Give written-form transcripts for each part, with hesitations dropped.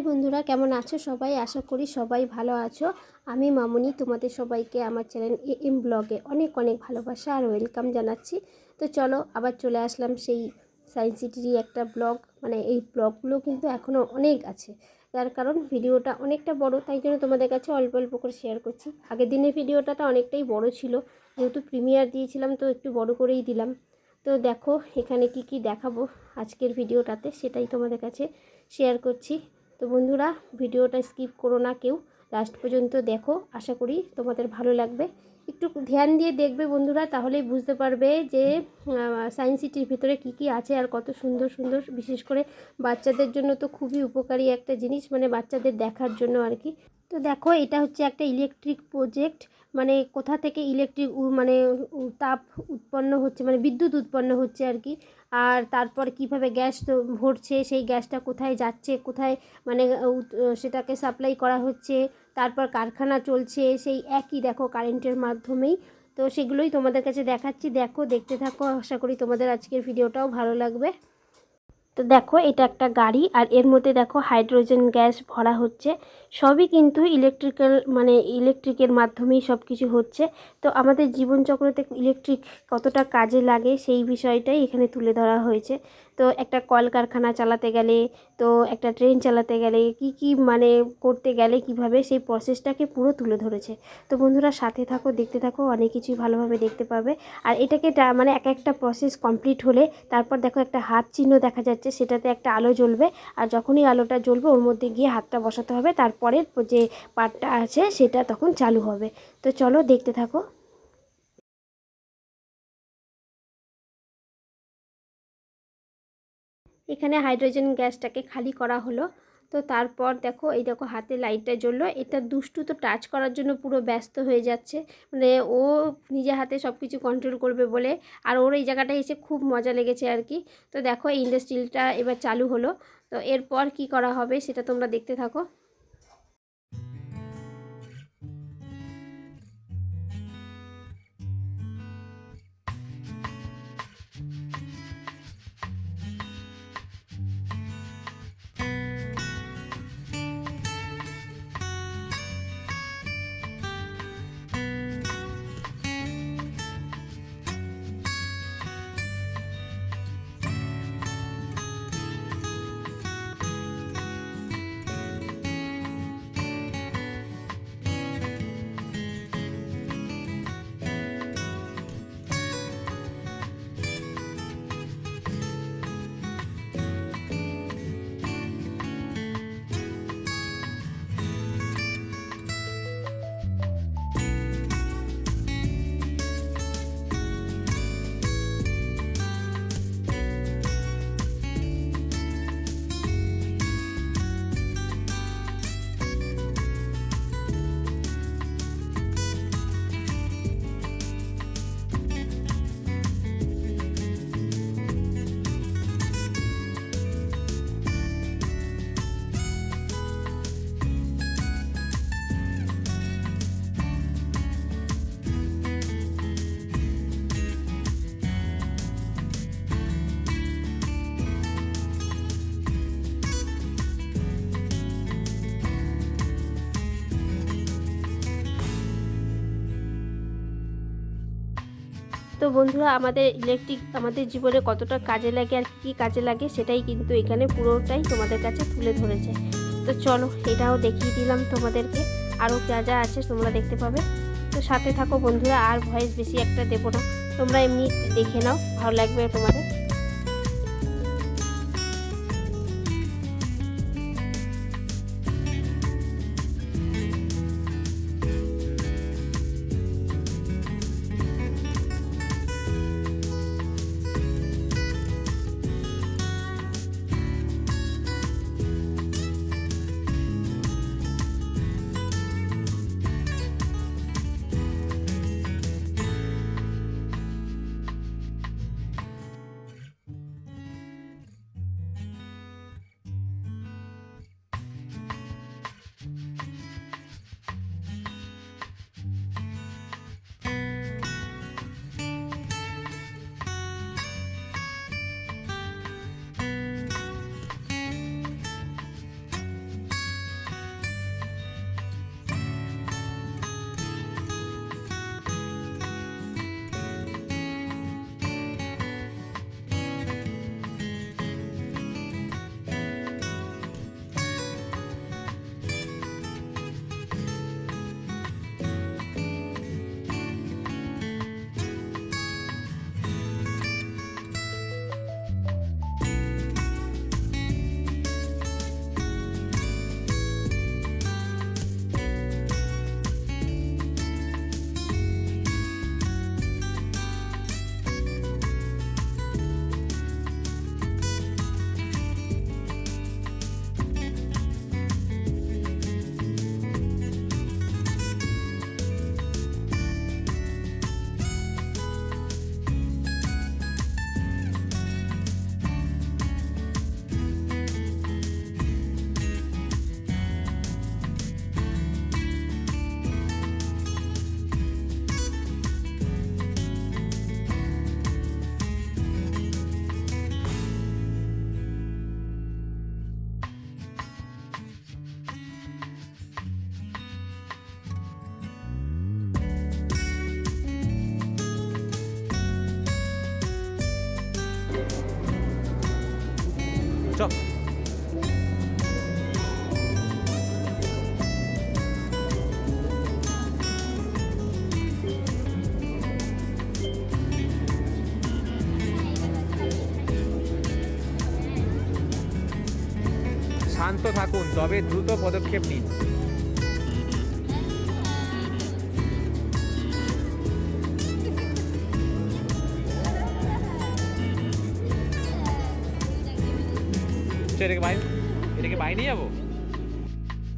High বন্ধুরা, কেমন আছো সবাই? আশা করি সবাই ভালো আছো। আমি মামুনি, তোমাদের সবাইকে আমার চ্যানেল এম ব্লগে অনেক অনেক ভালোবাসা আর ওয়েলকাম জানাচ্ছি। তো চলো আবার চলে আসলাম সেই সায়েন্স সিটিরই একটা ব্লগ। মানে এই ব্লগগুলো কিন্তু এখনও অনেক আছে, তার কারণ ভিডিওটা অনেকটা বড়, তাই জন্য তোমাদের কাছে অল্প অল্প করে শেয়ার করছি। আগের দিনের ভিডিওটা অনেকটাই বড় ছিল, যেহেতু প্রিমিয়ার দিয়েছিলাম তো একটু বড় করেই দিলাম। তো দেখো এখানে কি কি দেখাবো আজকের ভিডিওটাতে, সেটাই তোমাদের কাছে শেয়ার করছি। তো বন্ধুরা, ভিডিওটা স্কিপ করো না কেউ, লাস্ট পর্যন্ত দেখো, আশা করি তোমাদের ভালো লাগবে। একটু ধ্যান দিয়ে দেখবে বন্ধুরা, তাহলেই বুঝতে পারবে যে সায়েন্স সিটির ভিতরে কি কি আছে আর কত সুন্দর সুন্দর। বিশেষ করে বাচ্চাদের জন্য তো খুবই উপকারী একটা জিনিস, মানে বাচ্চাদের দেখার জন্য আর কি। তো দেখো, এটা হচ্ছে একটা ইলেকট্রিক প্রজেক্ট। মানে কোথা থেকে ইলেকট্রিক মানে তাপ উৎপন্ন হচ্ছে, মানে বিদ্যুৎ উৎপন্ন হচ্ছে আর কি। আর তারপর কিভাবে গ্যাস ভরছে, সেই গ্যাসটা কোথায় যাচ্ছে, কোথায় মানে সেটাকে সাপ্লাই করা হচ্ছে, তারপর কারখানা চলছে সেই একই দেখো কারেন্টের মাধ্যমেই। তো সেগুলোই তোমাদের কাছে দেখাচ্ছি, দেখো, দেখতে থাকো, আশা করি তোমাদের আজকের ভিডিওটাও ভালো লাগবে। তো দেখো, এটা একটা গাড়ি আর এর মধ্যে দেখো হাইড্রোজেন গ্যাস ভরা হচ্ছে। সবই কিন্তু ইলেকট্রিক্যাল, মানে ইলেকট্রিকের মাধ্যমেই সব কিছু হচ্ছে। তো আমাদের জীবনচক্রতে ইলেকট্রিক কতটা কাজে লাগে সেই বিষয়টাই এখানে তুলে ধরা হয়েছে। তো একটা কলকারখানা চালাতে গেলে, তো একটা ট্রেন চালাতে গেলে কি কি মানে করতে গেলে কিভাবে, সেই প্রসেসটাকে পুরো তুলে ধরেছে। তো বন্ধুরা সাথে থাকো, দেখতে থাকো, অনেক কিছুই ভালোভাবে দেখতে পাবে। আর এটাকে মানে এক একটা প্রসেস কমপ্লিট হলে তারপর দেখো একটা হাত চিহ্ন দেখা যাচ্ছে, সেটাতে একটা আলো জ্বলবে। আর যখনই আলোটা জ্বলবে ওর মধ্যে গিয়ে হাতটা বসাতে হবে, তারপরের যে পার্টটা আছে সেটা তখন চালু হবে। তো চলো দেখতে থাকো। এখানে হাইড্রোজেন গ্যাসটাকে খালি করা হলো। তো তারপর দেখো, এই দেখো হাতে লাইটটা জ্বললো। এটা দুষ্টু তো টাচ করার জন্য পুরো ব্যস্ত হয়ে যাচ্ছে, মানে ও নিজে হাতে সব কিছু কন্ট্রোল করবে বলে। আর ওর এই জায়গাটায় এসে খুব মজা লেগেছে আর কি। তো দেখো এই ইন্ডাস্ট্রিটা এবার চালু হলো। তো এরপর কি করা হবে সেটা তোমরা দেখতে থাকো। তো বন্ধুরা, আমাদের ইলেকট্রিক আমাদের জীবনে কতটা কাজে লাগে আর কী কাজে লাগে সেটাই কিন্তু এখানে পুরোটাই তোমাদের কাছে তুলে ধরেছে। তো চলো এটাও দেখিয়ে দিলাম তোমাদেরকে, আরও যা যা আছে তোমরা দেখতে পাবে। তো সাথে থাকো বন্ধুরা, আর ভয়েস বেশি একটা দেবো না, তোমরা এমনি দেখে নাও, ভালো লাগবে তোমাদের। চ। শান্ত থাকুন, তবে দ্রুত পদক্ষেপ নিন। এটাকে বাইরে যাবো।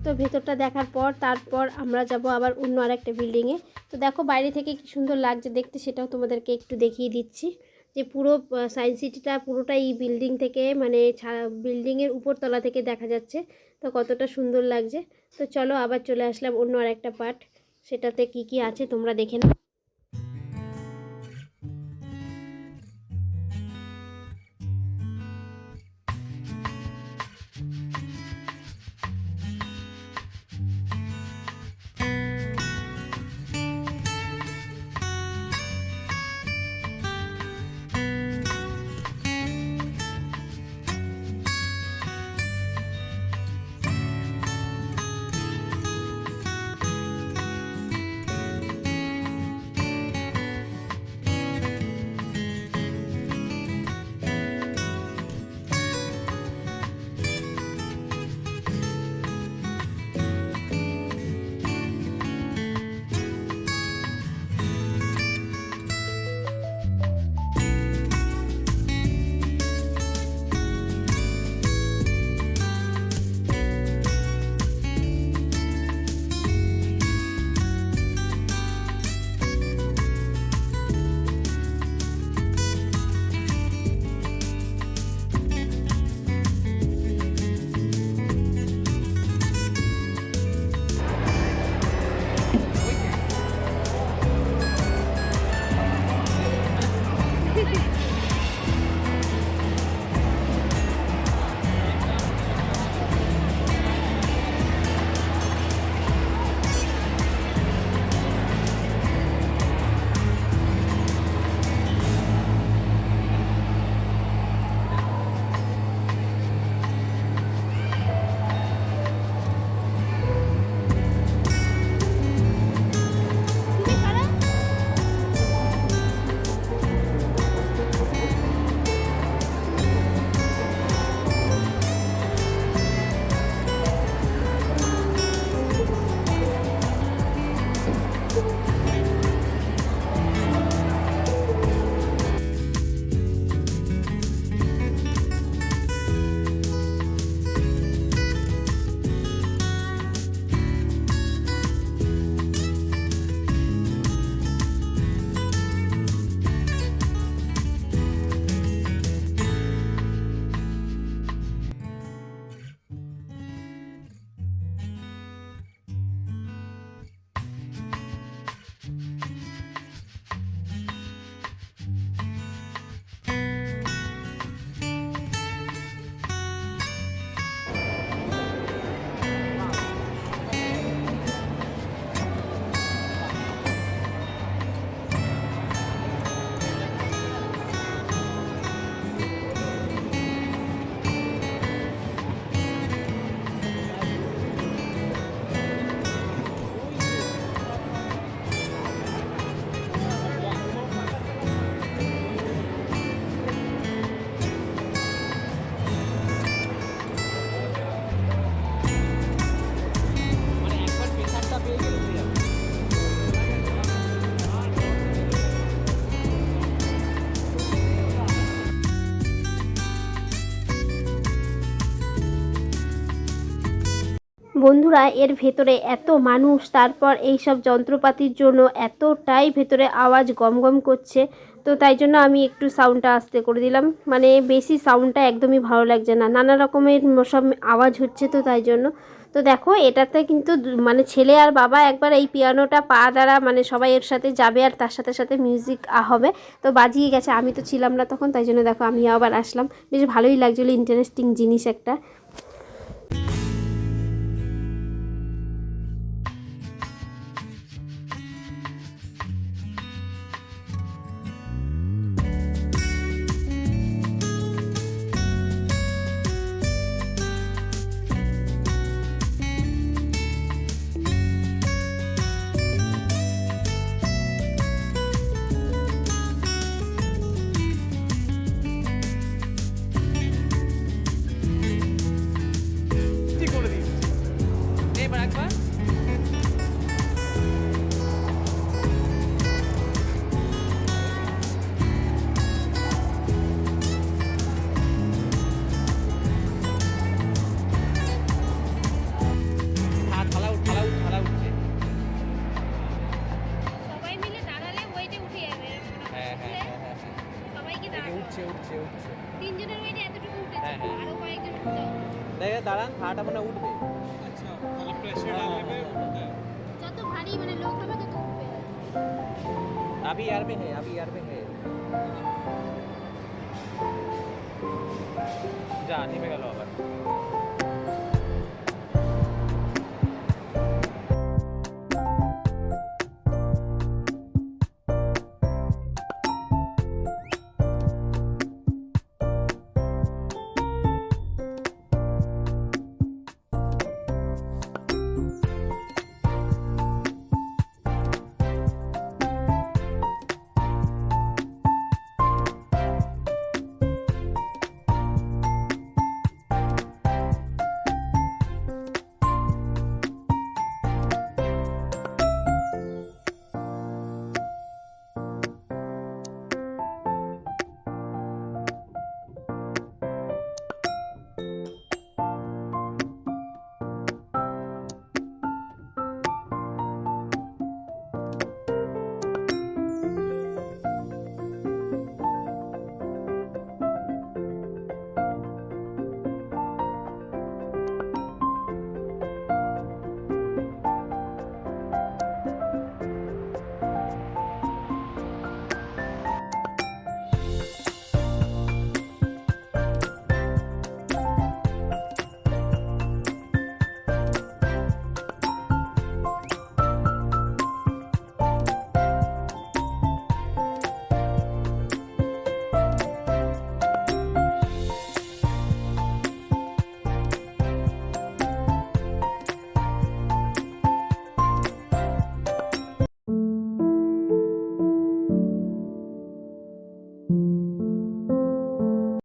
তো ভেতরটা দেখার পর তারপর আমরা যাব আবার অন্য আরেকটা বিল্ডিংয়ে। তো দেখো বাইরে থেকে কি সুন্দর লাগছে দেখতে, সেটাও তোমাদেরকে একটু দেখিয়ে দিচ্ছি। যে পুরো সায়েন্স সিটিটা পুরোটাই এই বিল্ডিং থেকে, মানে বিল্ডিংয়ের উপরতলা থেকে দেখা যাচ্ছে। তো কতটা সুন্দর লাগছে। তো চলো আবার চলে আসলাম অন্য আরেকটা পার্ট, সেটাতে কি কি আছে তোমরা দেখে নাও। বন্ধুরা এর ভেতরে এত মানুষ, তারপর এই সব যন্ত্রপাতির জন্য এতটাই ভেতরে আওয়াজ গমগম করছে। তো তাই জন্য আমি একটু সাউন্ডটা আস্তে করে দিলাম, মানে বেশি সাউন্ডটা একদমই ভালো লাগছে না, নানা রকমের সব আওয়াজ হচ্ছে। তো তাই জন্য তো দেখো এটাতে কিন্তু মানে ছেলে আর বাবা একবার এই পিয়ানোটা পা দ্বারা মানে সবাই এর সাথে যাবে, আর তার সাথে সাথে মিউজিক হবে। তো বাজিয়ে গেছে, আমি তো ছিলাম না তখন, তাই জন্য দেখো আমি আবার আসলাম। বেশ ভালোই লাগছিলো, ইন্টারেস্টিং জিনিস একটা। উঠছে উঠছে উঠছে তিনজনের ওয়েটে এতটুকু উঠেছে, হ্যাঁ, হ্যাঁ। আরো কয়েকজন উঠতে হবে। দেখে দাঁড়ান, থালাটা মনে হয় উঠবে। अच्छा मतलब प्रेशर डालने पे होता है। যত ভারী মানে লোক হবে তত উঠবে। अभी यार में है, अभी यार में है। যা নেমে গেল আবার।